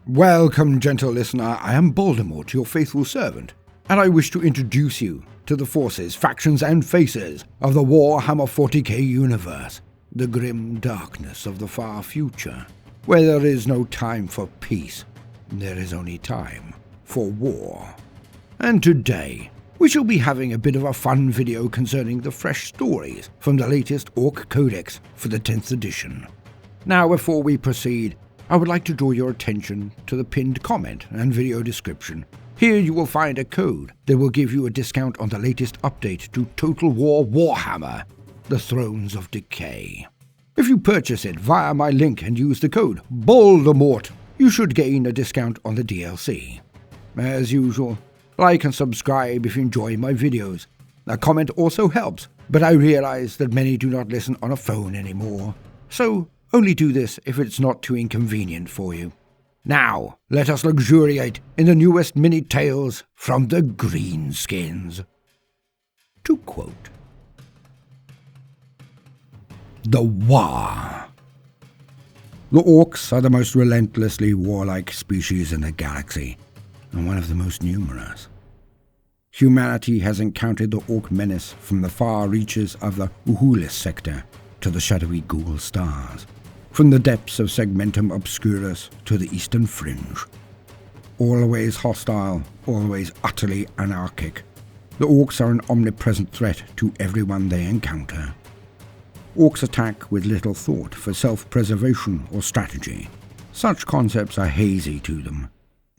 Welcome, gentle listener. I am Baldermort, your faithful servant, and I wish to introduce you to the forces, factions, and faces of the Warhammer 40k universe, the grim darkness of the far future, where there is no time for peace, there is only time for war. And today, we shall be having a bit of a fun video concerning the fresh stories from the latest Ork codex for the 10th edition. Now, before we proceed, I would like to draw your attention to the pinned comment and video description. Here you will find a code that will give you a discount on the latest update to Total War Warhammer, The Thrones of Decay. If you purchase it via my link and use the code Baldermort, you should gain a discount on the DLC. As usual, like and subscribe if you enjoy my videos. A comment also helps, but I realize that many do not listen on a phone anymore, so only do this if it's not too inconvenient for you. Now, let us luxuriate in the newest mini-tales from the greenskins. To quote, The War. The Orks are the most relentlessly warlike species in the galaxy, and one of the most numerous. Humanity has encountered the Ork menace from the far reaches of the Uhulis sector to the shadowy Ghoul stars, from the depths of Segmentum Obscurus to the eastern fringe. Always hostile, always utterly anarchic, the Orks are an omnipresent threat to everyone they encounter. Orks attack with little thought for self-preservation or strategy. Such concepts are hazy to them,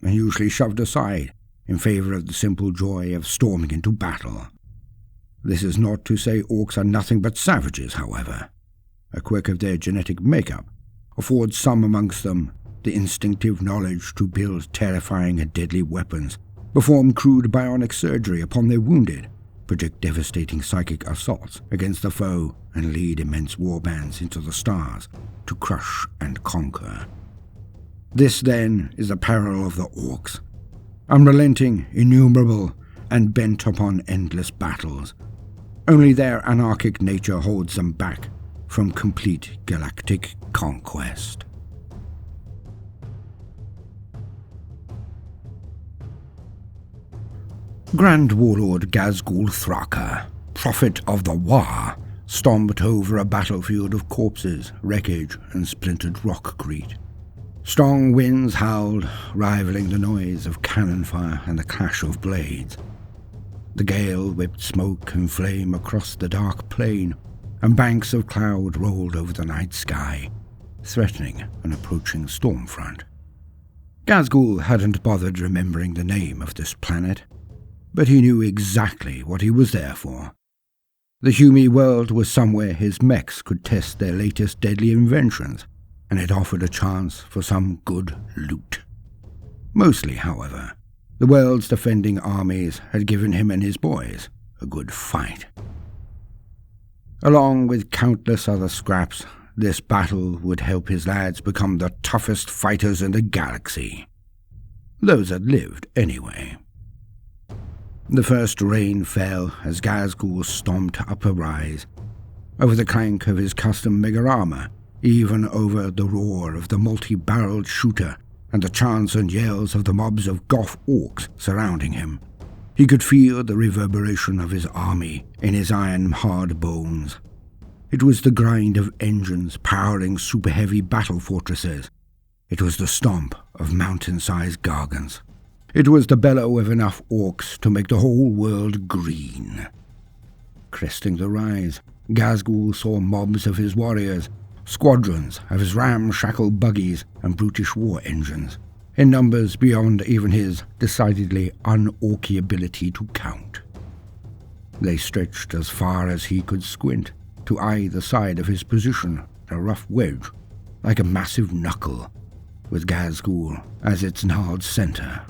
and usually shoved aside in favor of the simple joy of storming into battle. This is not to say Orks are nothing but savages, however. A quirk of their genetic makeup affords some amongst them the instinctive knowledge to build terrifying and deadly weapons, perform crude bionic surgery upon their wounded, project devastating psychic assaults against the foe, and lead immense warbands into the stars to crush and conquer. This, then, is the peril of the Orks. Unrelenting, innumerable, and bent upon endless battles. Only their anarchic nature holds them back from complete galactic conquest. Grand Warlord Ghazghkull, prophet of the War, stomped over a battlefield of corpses, wreckage, and splintered rockcrete. Strong winds howled, rivaling the noise of cannon fire and the clash of blades. The gale whipped smoke and flame across the dark plain, and banks of cloud rolled over the night sky, threatening an approaching storm front. Ghazghkull hadn't bothered remembering the name of this planet, but he knew exactly what he was there for. The Humi world was somewhere his mechs could test their latest deadly inventions, and it offered a chance for some good loot. Mostly, however, the world's defending armies had given him and his boys a good fight. Along with countless other scraps, this battle would help his lads become the toughest fighters in the galaxy. Those that lived, anyway. The first rain fell as Ghazghkull stomped up a rise, over the clank of his custom mega armor, even over the roar of the multi-barreled shooter and the chants and yells of the mobs of Goth Orks surrounding him. He could feel the reverberation of his army in his iron-hard bones. It was the grind of engines powering super-heavy battle fortresses. It was the stomp of mountain-sized gargants. It was the bellow of enough orcs to make the whole world green. Cresting the rise, Ghazghkull saw mobs of his warriors, squadrons of his ramshackle buggies and brutish war engines, in numbers beyond even his decidedly un-Orky ability to count. They stretched as far as he could squint, to either side of his position, a rough wedge, like a massive knuckle, with Ghazghkull as its gnarled center.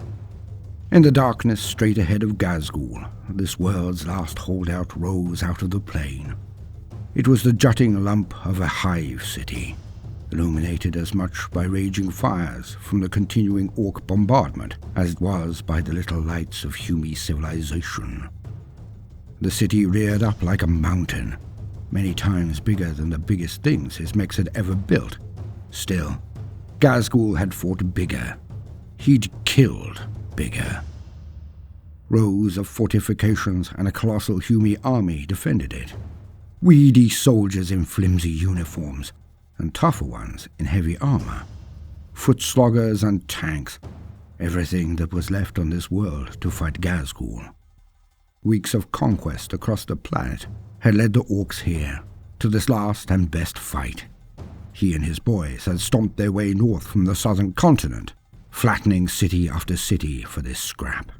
In the darkness straight ahead of Ghazghkull, this world's last holdout rose out of the plain. It was the jutting lump of a hive city, illuminated as much by raging fires from the continuing Ork bombardment as it was by the little lights of Humi civilization. The city reared up like a mountain, many times bigger than the biggest things his mechs had ever built. Still, Ghazghkull had fought bigger, he'd killed bigger. Rows of fortifications and a colossal Hume army defended it. Weedy soldiers in flimsy uniforms, and tougher ones in heavy armor. Foot sloggers and tanks, everything that was left on this world to fight Ghazghkull. Weeks of conquest across the planet had led the Orks here, to this last and best fight. He and his boys had stomped their way north from the southern continent, flattening city after city for this scrap.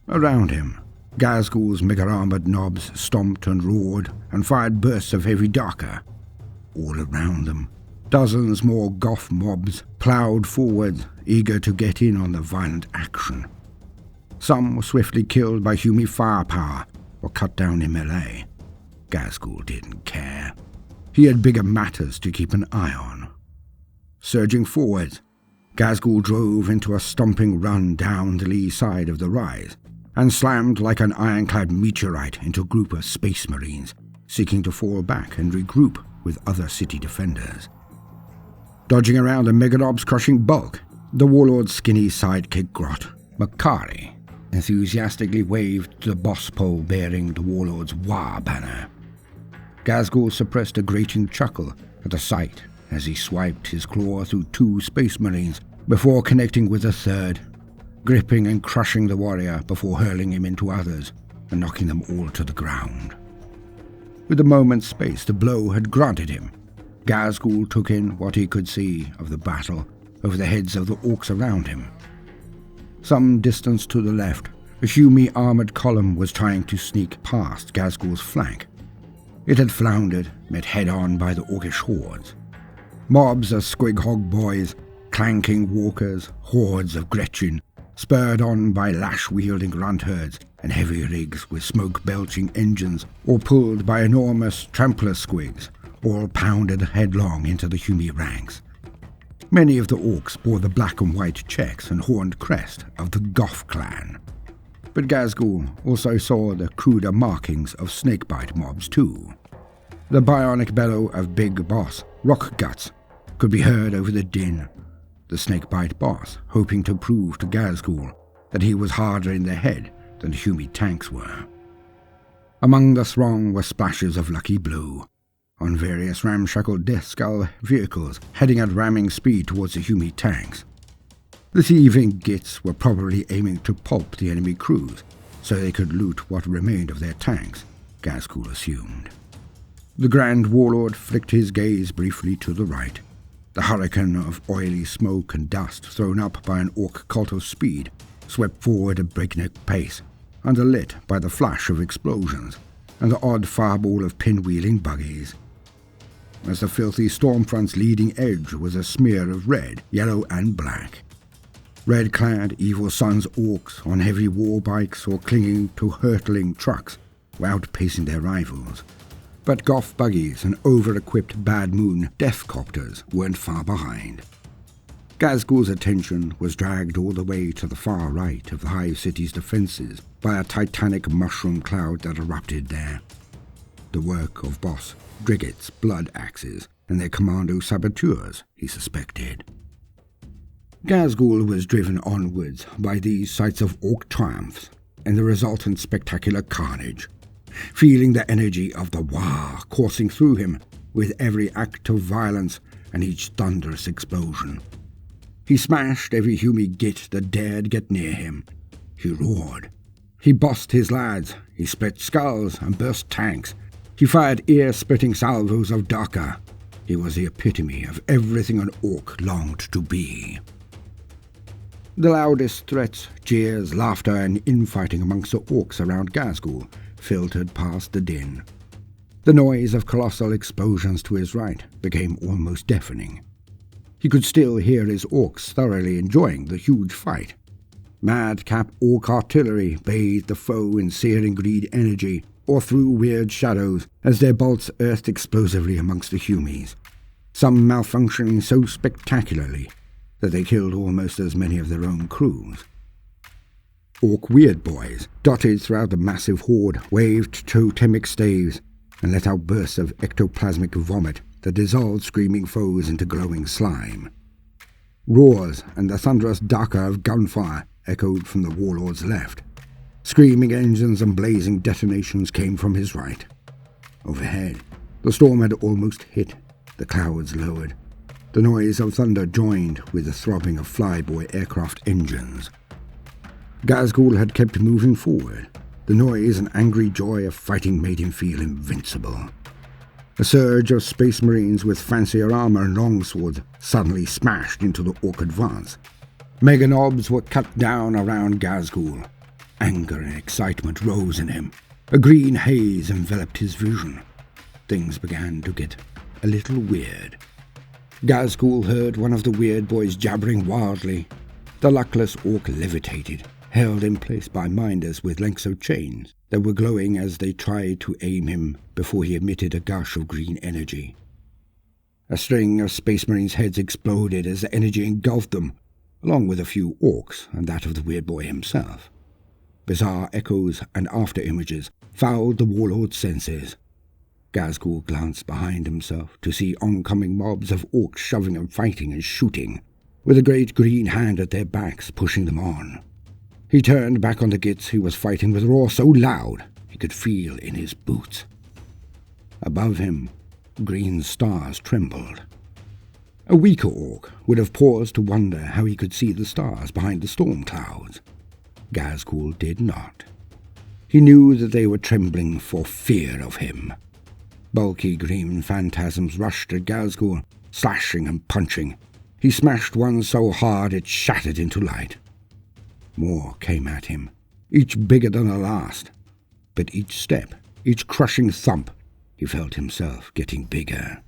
Around him, Ghazghkull's mega-armored knobs stomped and roared and fired bursts of heavy darker. All around them, dozens more Goth mobs ploughed forward, eager to get in on the violent action. Some were swiftly killed by Hume firepower or cut down in melee. Ghazghkull didn't care. He had bigger matters to keep an eye on. Surging forward, Ghazghkull drove into a stomping run down the lee side of the rise and slammed like an ironclad meteorite into a group of space marines seeking to fall back and regroup with other city defenders. Dodging around a megalob's crushing bulk, the warlord's skinny sidekick grot, Makari, enthusiastically waved the boss pole bearing the warlord's War banner. Ghazghkull suppressed a grating chuckle at the sight as he swiped his claw through 2 space marines before connecting with a third, gripping and crushing the warrior before hurling him into others and knocking them all to the ground. With a moment's space the blow had granted him, Ghazghkull took in what he could see of the battle over the heads of the Orks around him. Some distance to the left, a Hume armored column was trying to sneak past Ghazghkull's flank. It had floundered, met head-on by the Orkish hordes. Mobs of squig-hog boys, clanking walkers, hordes of Gretchen, spurred on by lash-wielding runt herds and heavy rigs with smoke-belching engines, or pulled by enormous trampler squigs, all pounded headlong into the Hume ranks. Many of the Orks bore the black and white checks and horned crest of the Goth clan. But Ghazghkull also saw the cruder markings of snakebite mobs too. The bionic bellow of Big Boss, Rockguts, could be heard over the din, the snakebite boss hoping to prove to Ghazghkull that he was harder in the head than the Hume tanks were. Among the throng were splashes of lucky blue, on various ramshackle Deathskull vehicles heading at ramming speed towards the Hume tanks. The thieving gits were probably aiming to pulp the enemy crews so they could loot what remained of their tanks, Ghazghkull assumed. The Grand Warlord flicked his gaze briefly to the right. The hurricane of oily smoke and dust thrown up by an Ork cult of speed swept forward at breakneck pace, underlit by the flash of explosions and the odd fireball of pinwheeling buggies. As the filthy stormfront's leading edge was a smear of red, yellow and black. Red-clad evil sons Orks on heavy war bikes or clinging to hurtling trucks were outpacing their rivals. But Goth buggies and over-equipped Bad Moon Deathcopters weren't far behind. Ghazghkull's attention was dragged all the way to the far right of the Hive City's defences by a titanic mushroom cloud that erupted there. The work of Boss Driggett's blood axes and their commando saboteurs, he suspected. Ghazghkull was driven onwards by these sights of Ork triumphs and the resultant spectacular carnage, feeling the energy of the War coursing through him with every act of violence and each thunderous explosion. He smashed every Hume git that dared get near him. He roared. He bossed his lads. He split skulls and burst tanks. He fired ear-splitting salvos of Daka. He was the epitome of everything an Ork longed to be. The loudest threats, jeers, laughter, and infighting amongst the Orks around Ghazghkull filtered past the din. The noise of colossal explosions to his right became almost deafening. He could still hear his Orks thoroughly enjoying the huge fight. Madcap Ork artillery bathed the foe in searing greed energy or threw weird shadows as their bolts earthed explosively amongst the Humes, some malfunctioning so spectacularly that they killed almost as many of their own crews. Ork weird boys, dotted throughout the massive horde, waved totemic staves and let out bursts of ectoplasmic vomit that dissolved screaming foes into glowing slime. Roars and the thunderous ducker of gunfire echoed from the warlord's left. Screaming engines and blazing detonations came from his right. Overhead, the storm had almost hit. The clouds lowered. The noise of thunder joined with the throbbing of flyboy aircraft engines. Ghazghkull had kept moving forward. The noise and angry joy of fighting made him feel invincible. A surge of space marines with fancier armor and longswords suddenly smashed into the Ork advance. Mega knobs were cut down around Ghazghkull. Anger and excitement rose in him. A green haze enveloped his vision. Things began to get a little weird. Ghazghkull heard one of the weird boys jabbering wildly. The luckless Ork levitated, held in place by minders with lengths of chains that were glowing as they tried to aim him before he emitted a gush of green energy. A string of Space Marines' heads exploded as the energy engulfed them, along with a few Orks and that of the weird boy himself. Bizarre echoes and after-images fouled the warlord's senses. Ghazghkull glanced behind himself to see oncoming mobs of Orks shoving and fighting and shooting, with a great green hand at their backs pushing them on. He turned back on the Gits who was fighting with a roar so loud he could feel in his boots. Above him, green stars trembled. A weaker Ork would have paused to wonder how he could see the stars behind the storm clouds. Ghazghkull did not. He knew that they were trembling for fear of him. Bulky green phantasms rushed at Ghazghkull, slashing and punching. He smashed one so hard it shattered into light. More came at him, each bigger than the last. But each step, each crushing thump, he felt himself getting bigger.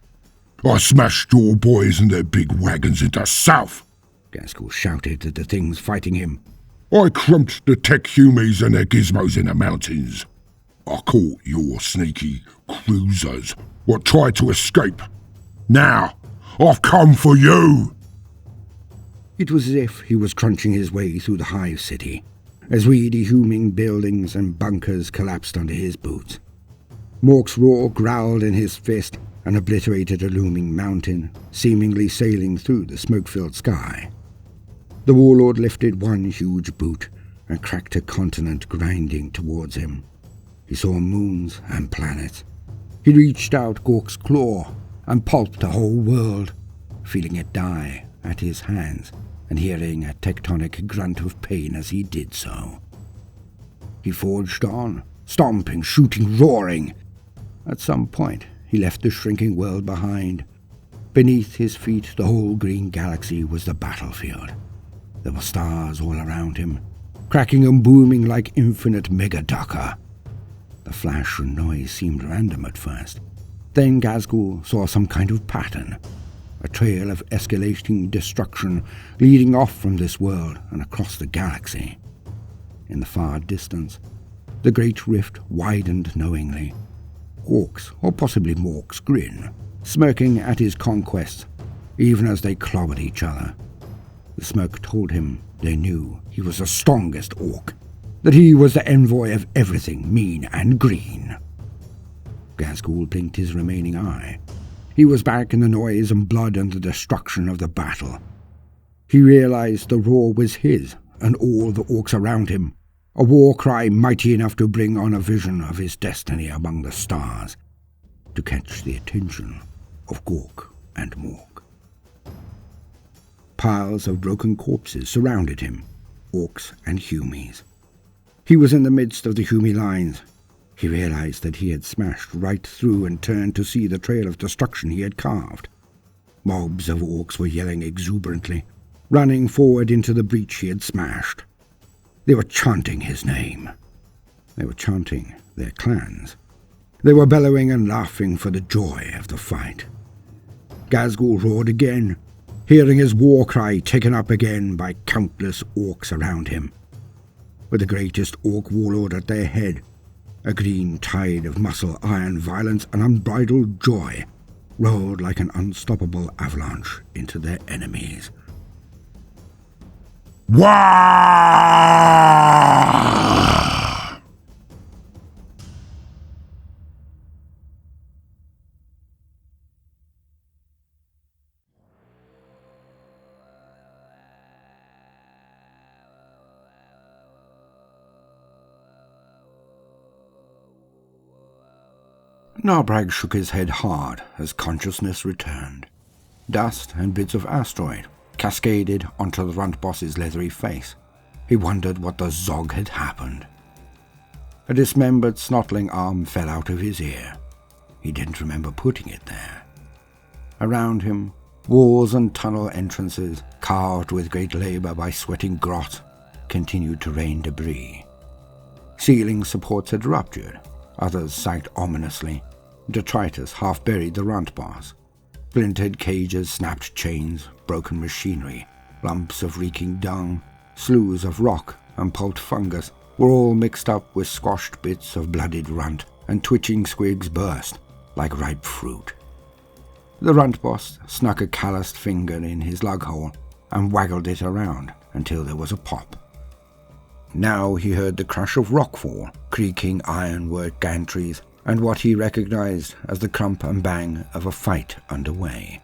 "I smashed your boys and their big wagons into south!" Ghazghkull shouted at the things fighting him. "I crumped the tech humies and their gizmos in the mountains. I caught your sneaky cruisers what tried to escape. Now, I've come for you!" It was as if he was crunching his way through the hive city, as weedy humming buildings and bunkers collapsed under his boots. Mork's roar growled in his fist and obliterated a looming mountain, seemingly sailing through the smoke-filled sky. The warlord lifted one huge boot and cracked a continent grinding towards him. He saw moons and planets. He reached out Gork's claw and pulped a whole world, feeling it die at his hands and hearing a tectonic grunt of pain as he did so. He forged on, stomping, shooting, roaring. At some point, he left the shrinking world behind. Beneath his feet, the whole green galaxy was the battlefield. There were stars all around him, cracking and booming like infinite mega-ducker. The flash and noise seemed random at first. Then Ghazghkull saw some kind of pattern, a trail of escalating destruction leading off from this world and across the galaxy. In the far distance, the great rift widened knowingly. Orks, or possibly Morks, grin, smirking at his conquests, even as they clobbered each other. The smoke told him they knew he was the strongest Ork, that he was the envoy of everything mean and green. Ghazghkull blinked his remaining eye. He was back in the noise and blood and the destruction of the battle. He realized the roar was his and all the Orks around him, a war cry mighty enough to bring on a vision of his destiny among the stars, to catch the attention of Gork and Mork. Piles of broken corpses surrounded him, Orks and Humies. He was in the midst of the Humie lines. He realized that he had smashed right through and turned to see the trail of destruction he had carved. Mobs of Orks were yelling exuberantly, running forward into the breach he had smashed. They were chanting his name. They were chanting their clans. They were bellowing and laughing for the joy of the fight. Ghazghkull roared again, hearing his war cry taken up again by countless Orks around him. With the greatest Ork warlord at their head, a green tide of muscle, iron, violence, and unbridled joy rolled like an unstoppable avalanche into their enemies. Wah! Narag shook his head hard as consciousness returned. Dust and bits of asteroid cascaded onto the runt boss's leathery face. He wondered what the zog had happened. A dismembered snotling arm fell out of his ear. He didn't remember putting it there. Around him, walls and tunnel entrances, carved with great labour by sweating grots, continued to rain debris. Ceiling supports had ruptured, others sagged ominously. Detritus half buried the runt boss. Splintered cages, snapped chains, broken machinery, lumps of reeking dung, sloughs of rock and pulped fungus were all mixed up with squashed bits of bloodied runt, and twitching squigs burst like ripe fruit. The runt boss snuck a calloused finger in his lug hole and waggled it around until there was a pop. Now he heard the crash of rockfall, creaking ironwork gantries, and what he recognized as the crump and bang of a fight underway.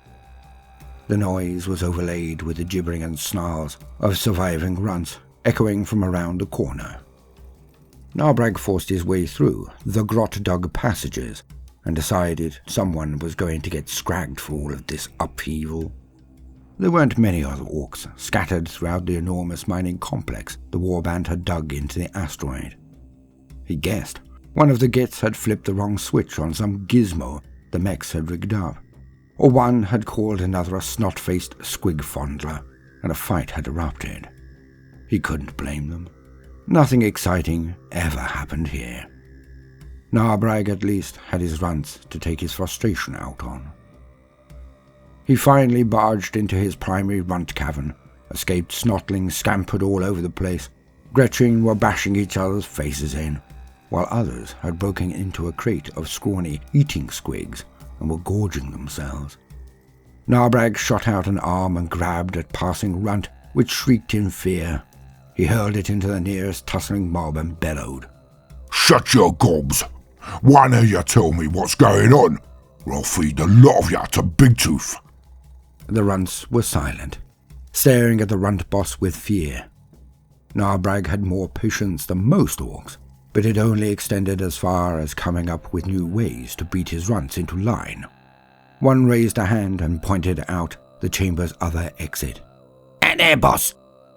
The noise was overlaid with the gibbering and snarls of surviving runts echoing from around the corner. Narag forced his way through the grot-dug passages and decided someone was going to get scragged for all of this upheaval. There weren't many other orcs scattered throughout the enormous mining complex the warband had dug into the asteroid. He guessed one of the gits had flipped the wrong switch on some gizmo the mechs had rigged up, or one had called another a snot-faced squig fondler, and a fight had erupted. He couldn't blame them. Nothing exciting ever happened here. Narag at least had his runts to take his frustration out on. He finally barged into his primary runt cavern. Escaped snotlings scampered all over the place. Gretchen were bashing each other's faces in, while others had broken into a crate of scrawny eating squigs and were gorging themselves. Narag shot out an arm and grabbed at passing runt, which shrieked in fear. He hurled it into the nearest tussling mob and bellowed, "Shut your gobs! One of you tell me what's going on, or I'll feed the lot of you to Big Tooth." The runts were silent, staring at the runt boss with fear. Narag had more patience than most orcs, but it only extended as far as coming up with new ways to beat his runts into line. One raised a hand and pointed out the chamber's other exit. "And there, boss!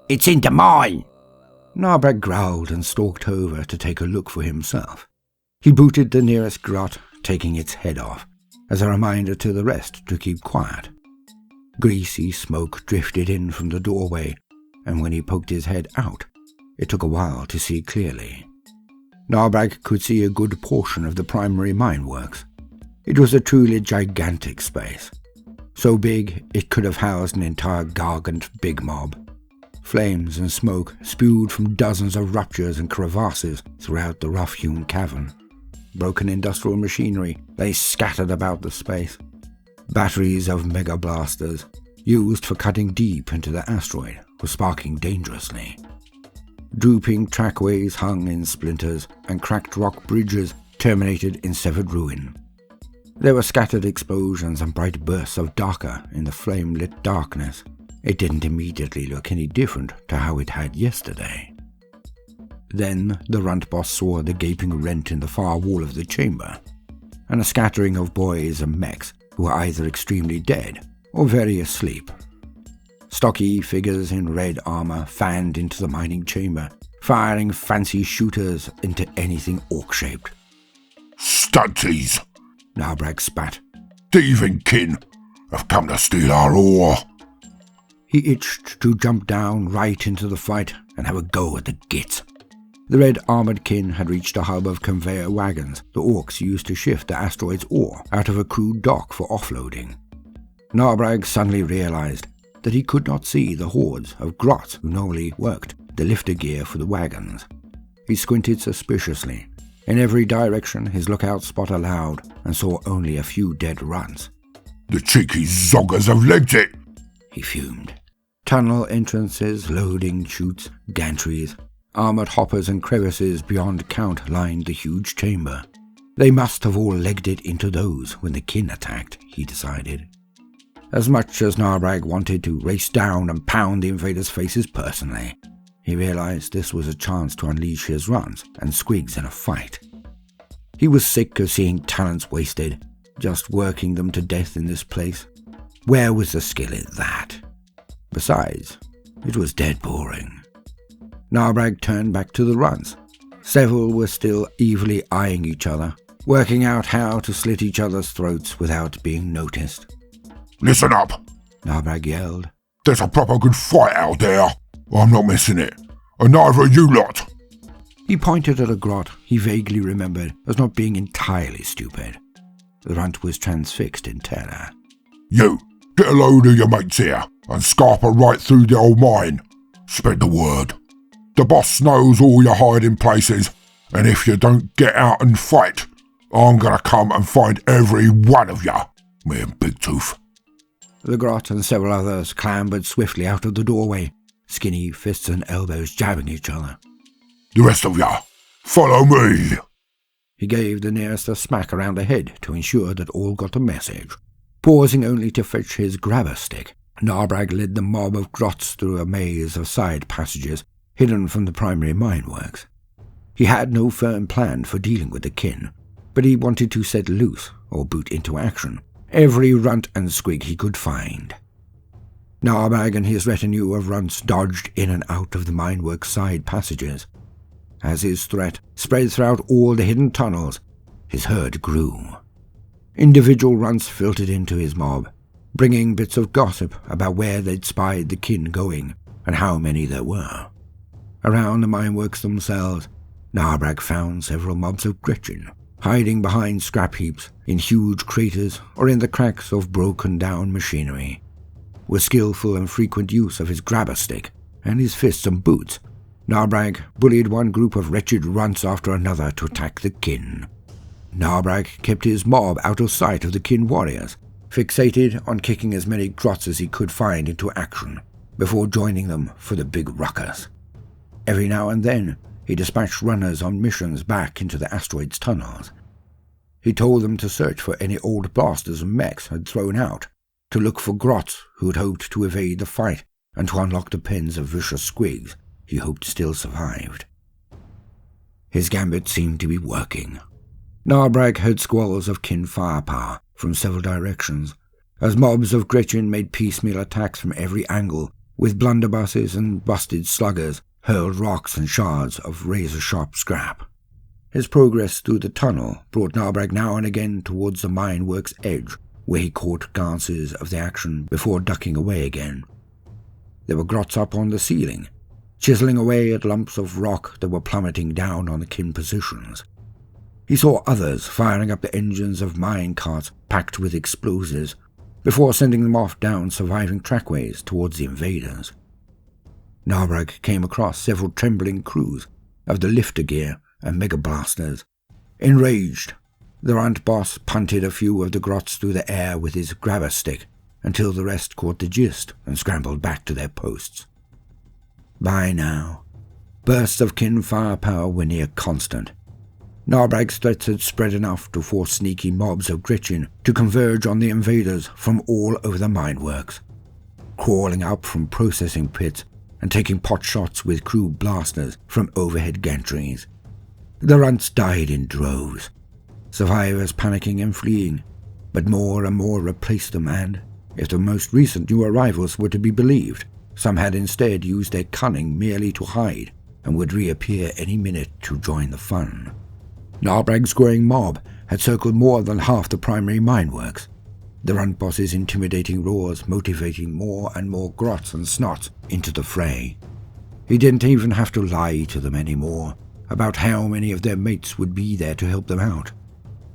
It's in the mine!" Narag growled and stalked over to take a look for himself. He booted the nearest grot, taking its head off, as a reminder to the rest to keep quiet. Greasy smoke drifted in from the doorway, and when he poked his head out, it took a while to see clearly. Narag could see a good portion of the primary mine works. It was a truly gigantic space, so big it could have housed an entire gargant big mob. Flames and smoke spewed from dozens of ruptures and crevasses throughout the rough-hewn cavern. Broken industrial machinery lay scattered about the space. Batteries of mega blasters, used for cutting deep into the asteroid, were sparking dangerously. Drooping trackways hung in splinters, and cracked rock bridges terminated in severed ruin. There were scattered explosions and bright bursts of darker in the flame-lit darkness. It didn't immediately look any different to how it had yesterday. Then the runt boss saw the gaping rent in the far wall of the chamber, and a scattering of boys and mechs who were either extremely dead or very asleep. Stocky figures in red armor fanned into the mining chamber, firing fancy shooters into anything orc-shaped. "Stunties!" Narag spat. "Thieving kin have come to steal our ore." He itched to jump down right into the fight and have a go at the gits. The red armored kin had reached a hub of conveyor wagons the orcs used to shift the asteroid's ore out of a crude dock for offloading. Narag suddenly realized that he could not see the hordes of grots who normally worked the lifter gear for the wagons. He squinted suspiciously. In every direction his lookout spot allowed, and saw only a few dead runts. "The cheeky zoggers have legged it," he fumed. Tunnel entrances, loading chutes, gantries, armored hoppers and crevices beyond count lined the huge chamber. They must have all legged it into those when the kin attacked, he decided. As much as Narag wanted to race down and pound the invaders' faces personally, he realized this was a chance to unleash his runs and squigs in a fight. He was sick of seeing talents wasted, just working them to death in this place. Where was the skill in that? Besides, it was dead boring. Narag turned back to the runts. Several were still evilly eyeing each other, working out how to slit each other's throats without being noticed. Listen up! Narag yelled. There's a proper good fight out there. I'm not missing it. And neither are you lot. He pointed at a grot he vaguely remembered as not being entirely stupid. The runt was transfixed in terror. You, get a load of your mates here and scarper right through the old mine. Spread the word. The boss knows all your hiding places, and if you don't get out and fight, I'm gonna come and find every one of you, me and Big Tooth. The grot and several others clambered swiftly out of the doorway, skinny fists and elbows jabbing each other. The rest of ya, follow me. He gave the nearest a smack around the head to ensure that all got the message. Pausing only to fetch his grabber stick, Narag led the mob of grots through a maze of side passages hidden from the primary mineworks. He had no firm plan for dealing with the kin, but he wanted to set loose, or boot into action, every runt and squig he could find. Narag and his retinue of runts dodged in and out of the mineworks side passages. As his threat spread throughout all the hidden tunnels, his herd grew. Individual runts filtered into his mob, bringing bits of gossip about where they'd spied the kin going and how many there were. Around the mineworks themselves, Narag found several mobs of Gretchen, hiding behind scrap heaps, in huge craters, or in the cracks of broken-down machinery. With skillful and frequent use of his grabber stick and his fists and boots, Narag bullied one group of wretched runts after another to attack the kin. Narag kept his mob out of sight of the kin warriors, fixated on kicking as many grots as he could find into action, before joining them for the big ruckus. Every now and then, he dispatched runners on missions back into the asteroid's tunnels. He told them to search for any old blasters and mechs had thrown out, to look for grots who had hoped to evade the fight, and to unlock the pens of vicious squigs he hoped still survived. His gambit seemed to be working. Narag heard squalls of kin firepower from several directions, as mobs of Gretchen made piecemeal attacks from every angle, with blunderbusses and busted sluggers hurled rocks and shards of razor-sharp scrap. His progress through the tunnel brought Narag now and again towards the mineworks edge, where he caught glances of the action before ducking away again. There were grots up on the ceiling, chiseling away at lumps of rock that were plummeting down on the kin positions. He saw others firing up the engines of mine carts packed with explosives, before sending them off down surviving trackways towards the invaders. Narag came across several trembling crews of the lifter gear and mega blasters. Enraged, the runt boss punted a few of the grots through the air with his grabber stick until the rest caught the gist and scrambled back to their posts. By now, bursts of kin firepower were near constant. Narag's threats had spread enough to force sneaky mobs of Gretchen to converge on the invaders from all over the mineworks, crawling up from processing pits and taking pot shots with crew blasters from overhead gantries. The runts died in droves, survivors panicking and fleeing, but more and more replaced them, and, if the most recent new arrivals were to be believed, some had instead used their cunning merely to hide and would reappear any minute to join the fun. Narag's growing mob had circled more than half the primary mineworks, the runt boss's intimidating roars motivating more and more grots and snots into the fray. He didn't even have to lie to them anymore about how many of their mates would be there to help them out.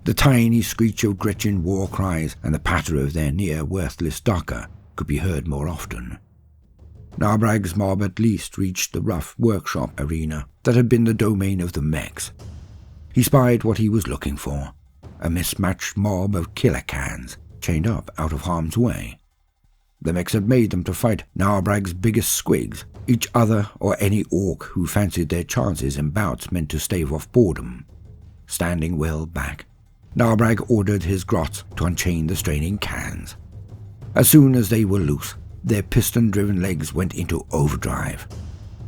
The tiny screech of Gretchen war cries and the patter of their near-worthless Daka could be heard more often. Narag's mob at least reached the rough workshop arena that had been the domain of the mechs. He spied what he was looking for, a mismatched mob of killer cans chained up out of harm's way. The mechs had made them to fight Narag's biggest squigs, each other or any orc who fancied their chances in bouts meant to stave off boredom. Standing well back, Narag ordered his grots to unchain the straining cans. As soon as they were loose, their piston-driven legs went into overdrive.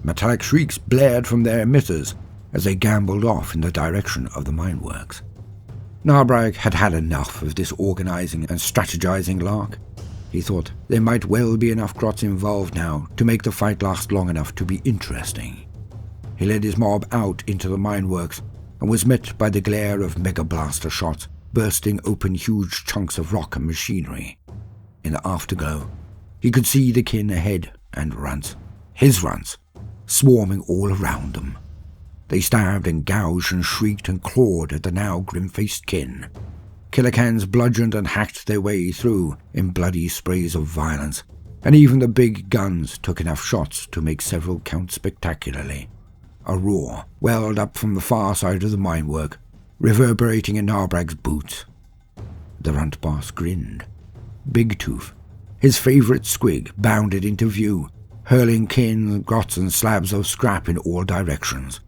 Metallic shrieks blared from their emitters as they gambled off in the direction of the mineworks. Narag had had enough of this organising and strategizing lark. He thought there might well be enough grots involved now to make the fight last long enough to be interesting. He led his mob out into the mineworks and was met by the glare of mega blaster shots bursting open huge chunks of rock and machinery. In the afterglow, he could see the kin ahead and runts, his runts, swarming all around them. They stabbed and gouged and shrieked and clawed at the now grim-faced kin. Killer cans bludgeoned and hacked their way through in bloody sprays of violence, and even the big guns took enough shots to make several count spectacularly. A roar welled up from the far side of the minework, reverberating in Narbrag's boots. The runt boss grinned. Big Tooth, his favourite squig, bounded into view, hurling kin, grots and slabs of scrap in all directions.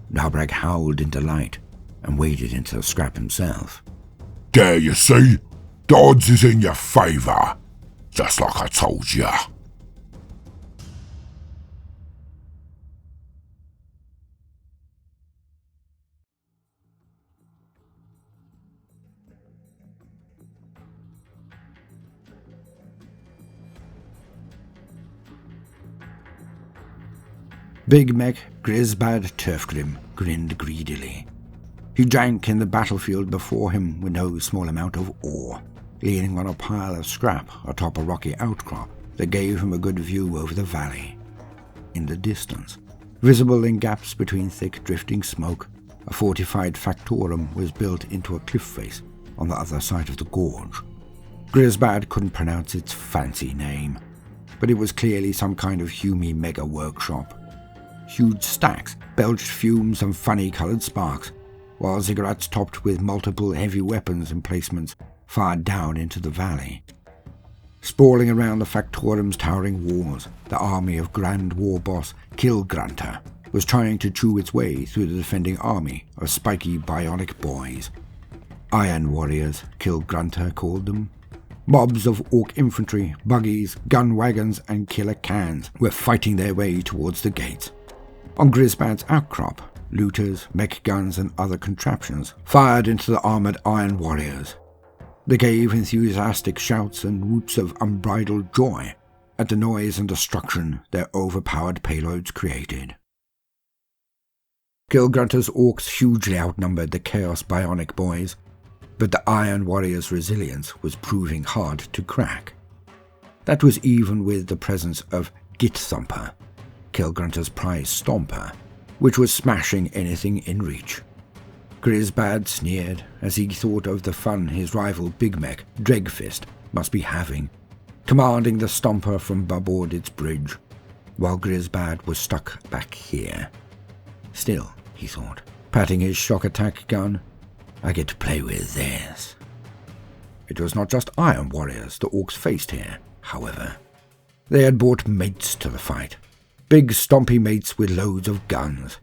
Narbrag howled in delight and waded into the scrap himself. There you see, the odds is in your favour, just like I told ya. Big Mech Grisbad Turfgrim grinned greedily. He drank in the battlefield before him with no small amount of awe, leaning on a pile of scrap atop a rocky outcrop that gave him a good view over the valley. In the distance, visible in gaps between thick drifting smoke, a fortified factorum was built into a cliff face on the other side of the gorge. Grisbad couldn't pronounce its fancy name, but it was clearly some kind of Humy mega workshop. Huge stacks belched fumes and funny-coloured sparks, while ziggurats topped with multiple heavy weapons emplacements far down into the valley. Sprawling around the factorum's towering walls, the army of Grand War Boss Ghazghkull was trying to chew its way through the defending army of spiky bionic boys. Iron Warriors, Ghazghkull called them. Mobs of Ork infantry, buggies, gun wagons and killer cans were fighting their way towards the gates. On Grisbad's outcrop, looters, mech guns and other contraptions fired into the armoured Iron Warriors. They gave enthusiastic shouts and whoops of unbridled joy at the noise and destruction their overpowered payloads created. Ghazghkull's Orks hugely outnumbered the Chaos Bionic boys, but the Iron Warriors' resilience was proving hard to crack. That was even with the presence of Git Thumper, Ghazghkull's prize stomper, which was smashing anything in reach. Grisbad sneered as he thought of the fun his rival Big Mech, Dregfist, must be having, commanding the stomper from aboard its bridge, while Grisbad was stuck back here. Still, he thought, patting his shock attack gun, I get to play with this. It was not just Iron Warriors the Orks faced here, however. They had brought mates to the fight. Big stompy mates with loads of guns.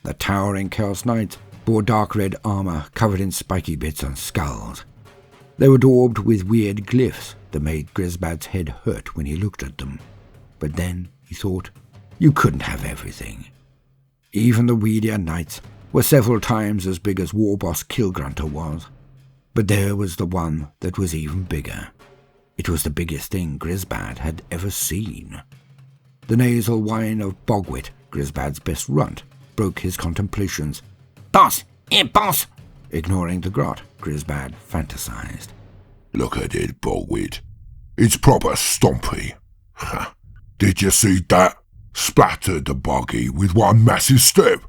The towering Chaos Knights bore dark red armour covered in spiky bits and skulls. They were daubed with weird glyphs that made Grisbad's head hurt when he looked at them. But then, he thought, you couldn't have everything. Even the weedier knights were several times as big as Warboss Ghazghkull was. But there was the one that was even bigger. It was the biggest thing Grisbad had ever seen. The nasal whine of Bogwit, Grisbad's best runt, broke his contemplations. Boss! Here, boss! Ignoring the grot, Grisbad fantasized. Look at it, Bogwit. It's proper stompy. Did you see that? Splattered the buggy with one massive step.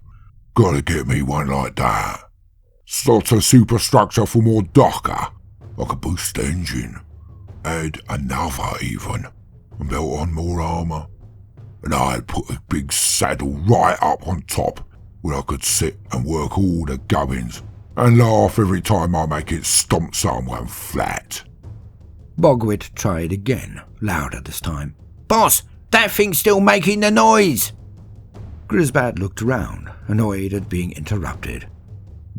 Gotta get me one like that. Slot a superstructure for more Docker, like a boost engine. Add another even, and built on more armour. And I'd put a big saddle right up on top, where I could sit and work all the gubbins, and laugh every time I make it stomp someone flat. Bogwit tried again, louder this time. Boss, that thing's still making the noise! Grisbad looked around, annoyed at being interrupted.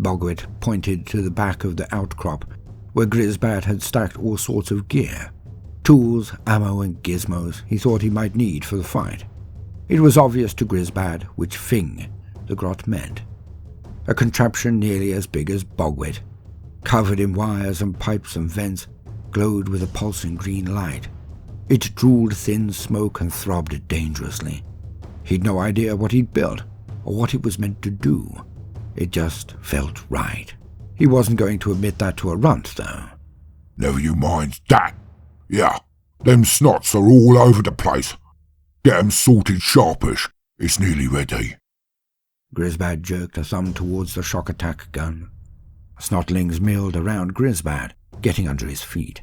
Bogwit pointed to the back of the outcrop, where Grisbad had stacked all sorts of gear. Tools, ammo and gizmos he thought he might need for the fight. It was obvious to Grisbad which thing the grot meant. A contraption nearly as big as Bogwit. covered in wires and pipes and vents, glowed with a pulsing green light. It drooled thin smoke and throbbed dangerously. He'd no idea what he'd built, or what it was meant to do. It just felt right. He wasn't going to admit that to a runt, though. Never you mind that. Yeah, them snots are all over the place. Get 'em sorted sharpish. It's nearly ready. Grisbad jerked a thumb towards the shock attack gun. Snotlings milled around Grisbad, getting under his feet.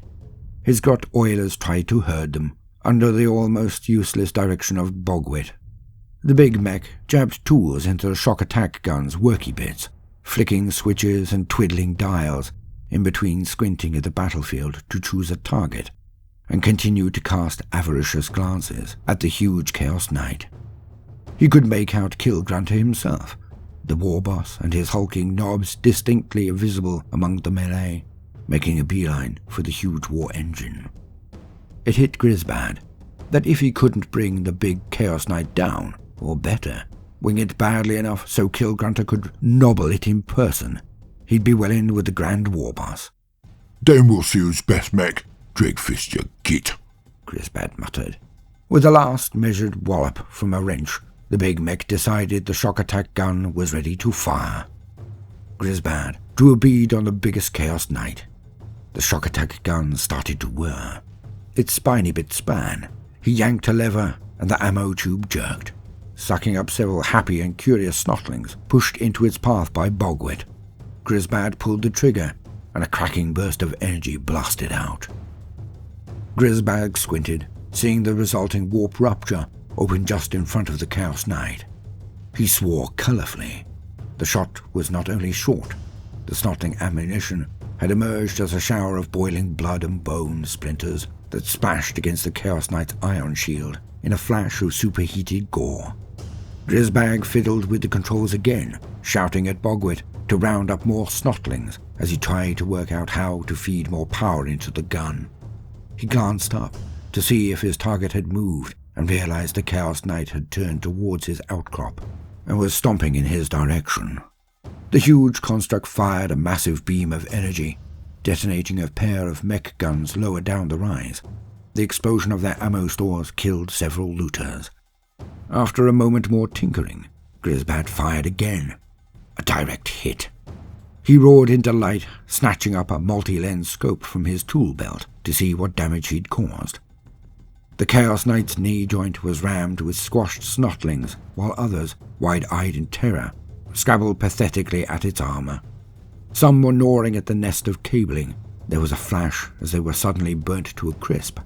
His grot oilers tried to herd them, under the almost useless direction of Bogwit. The big mech jabbed tools into the shock attack gun's worky bits, flicking switches and twiddling dials, in between squinting at the battlefield to choose a target, and continued to cast avaricious glances at the huge Chaos Knight. He could make out Killgrunter himself, the war boss and his hulking knobs distinctly visible among the melee, making a beeline for the huge war engine. It hit Grisbad that if he couldn't bring the big Chaos Knight down, or better, wing it badly enough so Killgrunter could nobble it in person, he'd be well in with the Grand War Boss. Then we'll see who's best, Mech. Dragfist, you git, Grisbad muttered. With a last measured wallop from a wrench, the big mech decided the shock attack gun was ready to fire. Grisbad drew a bead on the biggest Chaos Knight. The shock attack gun started to whir. Its spiny bit span. He yanked a lever, and the ammo tube jerked, sucking up several happy and curious snotlings pushed into its path by Bogwit. Grisbad pulled the trigger, and a cracking burst of energy blasted out. Grisbad squinted, seeing the resulting warp rupture open just in front of the Chaos Knight. He swore colourfully. The shot was not only short. The snotling ammunition had emerged as a shower of boiling blood and bone splinters that splashed against the Chaos Knight's iron shield in a flash of superheated gore. Grisbad fiddled with the controls again, shouting at Bogwit to round up more snotlings as he tried to work out how to feed more power into the gun. He glanced up to see if his target had moved and realized the Chaos Knight had turned towards his outcrop and was stomping in his direction. The huge construct fired a massive beam of energy, detonating a pair of mech guns lower down the rise. The explosion of their ammo stores killed several looters. After a moment more tinkering, Grisbad fired again. A direct hit. He roared in delight, snatching up a multi-lens scope from his tool belt to see what damage he'd caused. The Chaos Knight's knee joint was rammed with squashed snotlings, while others, wide-eyed in terror, scrabbled pathetically at its armor. Some were gnawing at the nest of cabling. There was a flash as they were suddenly burnt to a crisp.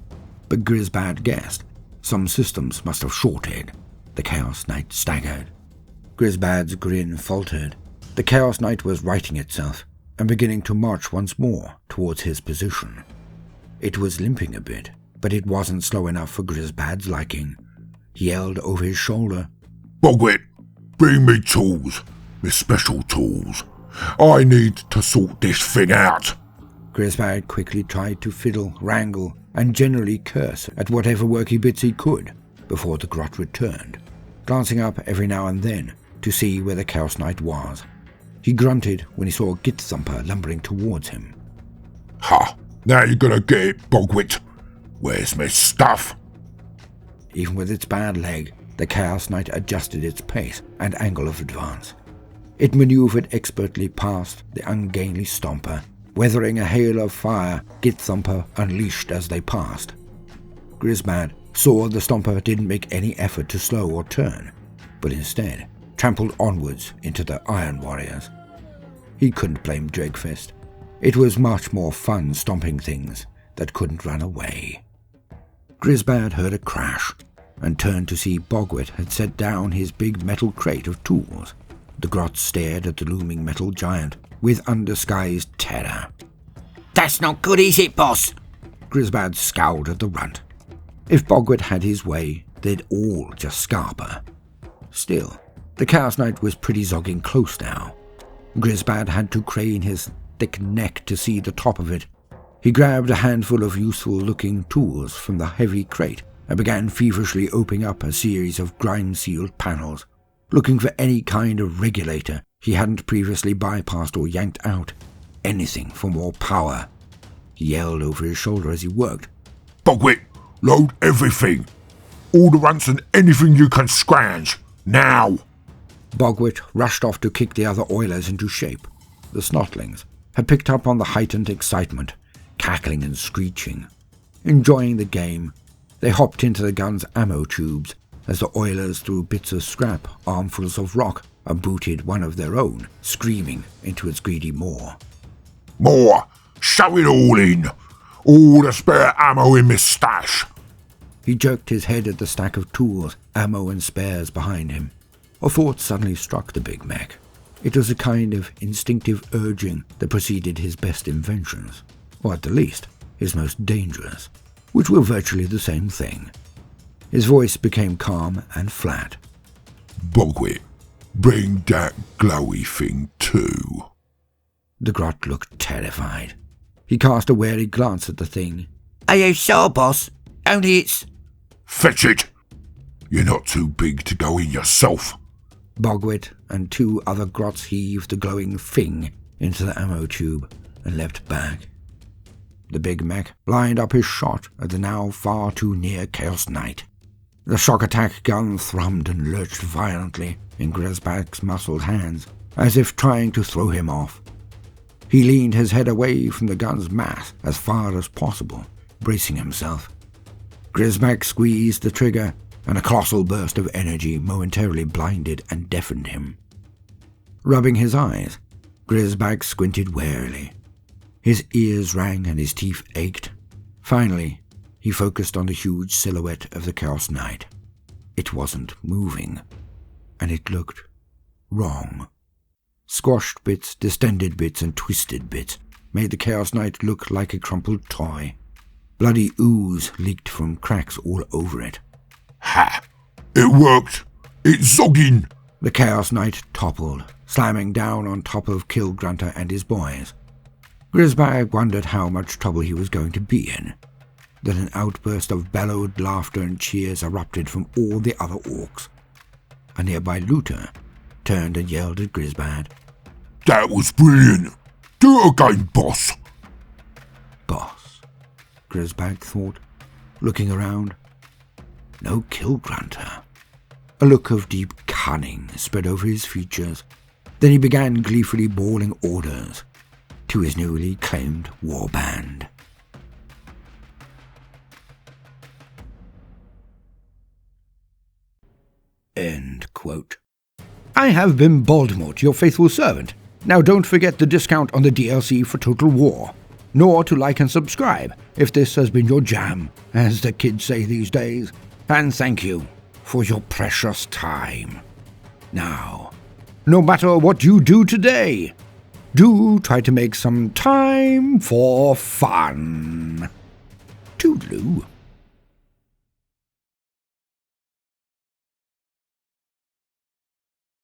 But Grisbad guessed some systems must have shorted. The Chaos Knight staggered. Grisbad's grin faltered. The Chaos Knight was righting itself and beginning to march once more towards his position. It was limping a bit, but it wasn't slow enough for Grisbad's liking. He yelled over his shoulder, Bogwit, bring me tools, me special tools. I need to sort this thing out. Grisbad quickly tried to fiddle, wrangle, and generally curse at whatever worky bits he could before the grot returned, glancing up every now and then to see where the Chaos Knight was. He grunted when he saw Ghazghkull lumbering towards him. Ha! Now you're gonna get it, Bogwit. Where's my stuff? Even with its bad leg, the Chaos Knight adjusted its pace and angle of advance. It maneuvered expertly past the ungainly stomper, weathering a hail of fire Ghazghkull unleashed as they passed. Grisbad saw the stomper didn't make any effort to slow or turn, but instead trampled onwards into the Iron Warriors. He couldn't blame Dragfist. It was much more fun stomping things that couldn't run away. Grisbad heard a crash and turned to see Bogwit had set down his big metal crate of tools. The grot stared at the looming metal giant with undisguised terror. That's not good, is it, boss? Grisbad scowled at the runt. If Bogwit had his way, they'd all just scarper. Still, the Chaos Knight was pretty zogging close now. Grisbad had to crane his thick neck to see the top of it. He grabbed a handful of useful-looking tools from the heavy crate and began feverishly opening up a series of grime-sealed panels, looking for any kind of regulator he hadn't previously bypassed or yanked out. anything for more power. He yelled over his shoulder as he worked. Bogwit, load everything. All the runts and anything you can scrounge. Now! Bogwit rushed off to kick the other oilers into shape. The snotlings had picked up on the heightened excitement, cackling and screeching. Enjoying the game, they hopped into the gun's ammo tubes as the oilers threw bits of scrap, armfuls of rock, and booted one of their own, screaming into its greedy maw. More! Shove it all in! All the spare ammo in my stash! He jerked his head at the stack of tools, ammo and spares behind him. A thought suddenly struck the big mech. It was a kind of instinctive urging that preceded his best inventions, or at the least, his most dangerous, which were virtually the same thing. His voice became calm and flat. Bogwit, bring that glowy thing too. The grot looked terrified. He cast a wary glance at the thing. Are you sure, boss? Only it's... Fetch it! You're not too big to go in yourself. Bogwit and two other grots heaved the glowing thing into the ammo tube and leapt back. The big mech lined up his shot at the now far too near Chaos Knight. The shock attack gun thrummed and lurched violently in Ghazghkull's muscled hands, as if trying to throw him off. He leaned his head away from the gun's mass as far as possible, bracing himself. Ghazghkull squeezed the trigger, and a colossal burst of energy momentarily blinded and deafened him. Rubbing his eyes, Ghazghkull squinted warily. His ears rang and his teeth ached. Finally, he focused on the huge silhouette of the Chaos Knight. It wasn't moving, and it looked wrong. Squashed bits, distended bits, and twisted bits made the Chaos Knight look like a crumpled toy. Bloody ooze leaked from cracks all over it. Ha! It worked! It's zogging! The Chaos Knight toppled, slamming down on top of Killgrunter and his boys. Ghazghkull wondered how much trouble he was going to be in. Then an outburst of bellowed laughter and cheers erupted from all the other orcs. A nearby looter turned and yelled at Ghazghkull. That was brilliant! Do it again, boss! Boss, Ghazghkull thought, looking around. No Killgrunter. A look of deep cunning spread over his features. Then he began gleefully bawling orders to his newly claimed warband. End quote. I have been Baldermort, your faithful servant. Now don't forget the discount on the DLC for Total War, nor to like and subscribe if this has been your jam, as the kids say these days. And thank you for your precious time. Now, no matter what you do today, do try to make some time for fun. Toodaloo.